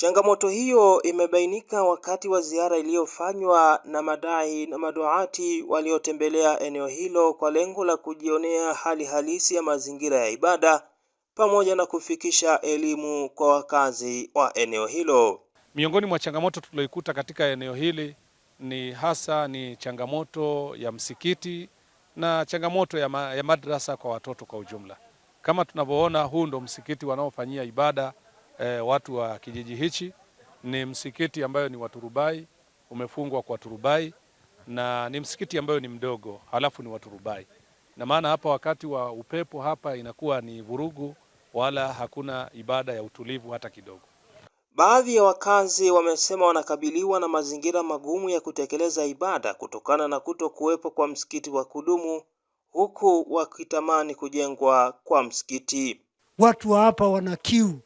Changamoto hiyo imebainika wakati wa ziara iliyofanywa na madai na maduati waliotembelea eneo hilo kwa lengo la kujionea hali halisi ya mazingira ya ibada pamoja na kufikisha elimu kwa wakazi wa eneo hilo. Miongoni mwa changamoto tulioikuta katika eneo hili ni changamoto ya msikiti na changamoto ya madrasa kwa watoto kwa ujumla. Kama tunavyoona, huu ndo msikiti wanaofanyia ibada watu wa kijiji hichi. Ni msikiti ambayo ni waturubai, umefungwa kwa turubai, na ni msikiti ambayo ni mdogo, halafu ni waturubai. Na maana hapa wakati wa upepo hapa inakuwa ni vurugu, wala hakuna ibada ya utulivu hata kidogo. Baadhi ya wakazi wamesema wanakabiliwa na mazingira magumu ya kutekeleza ibada kutokana na kutokuwepo kwa msikiti wa kudumu, huku wakitamani kujengwa kwa msikiti. Watu wa hapa wana kiu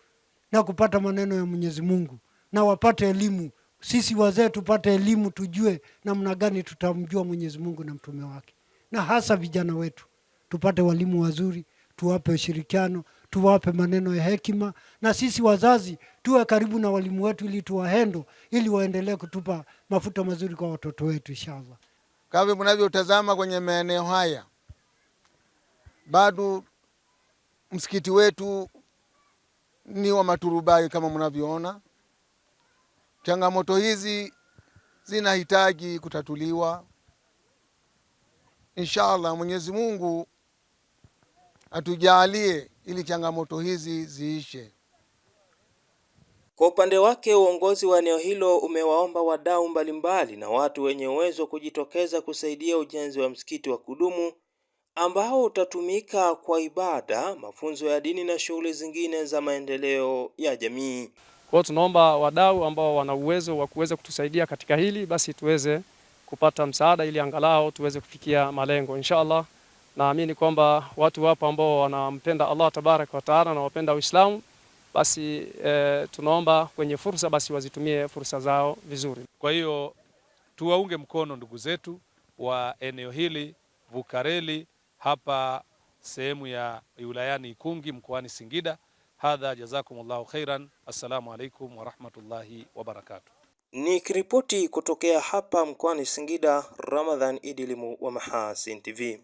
na kupata maneno ya Mwenyezi Mungu na wapate elimu. Sisi wazee tupate elimu, tujue namna gani tutamjua Mwenyezi Mungu na mtume wake. Na hasa vijana wetu tupate walimu wazuri, tuwape ushirikiano, tuwape maneno ya hekima, na sisi wazazi tuwe karibu na walimu wetu ili tuwahendo, ili waendelee kutupa mafuta mazuri kwa watoto wetu inshallah. Kama mnavyotazama kwenye maeneo haya, bado msikiti wetu ni wa maturubai kama mnavyoona. Changamoto hizi zinahitaji kutatuliwa. Inshallah Mwenyezi Mungu atujalie ili changamoto hizi ziishe. Kwa upande wake, uongozi wa eneo hilo umewaomba wadau mbalimbali na watu wenye uwezo kujitokeza kusaidia ujenzi wa msikiti wa kudumu ambao utatumika kwa ibada, mafunzo ya dini na shughuli zingine za maendeleo ya jamii. Kwa tunaomba wadau ambao wana uwezo wa kuweza kutusaidia katika hili, basi tuweze kupata msaada ili angalau tuweze kufikia malengo inshallah. Naamini kwamba watu hapa ambao wanampenda Allah tabaraka wa taala na wapenda Uislamu, basi tunaomba kwenye fursa basi wazitumie fursa zao vizuri. Kwa hiyo tuwaunge mkono ndugu zetu wa eneo hili Vukareli, hapa sehemu ya wilayani Ikungi mkoani Singida. Hadha, jazakumullahu khairan. Assalamu alaikum wa rahmatullahi wa barakatuh. Nikiripoti kutokea hapa mkoani Singida, Ramadhan Idilimu wa Mahasin TV.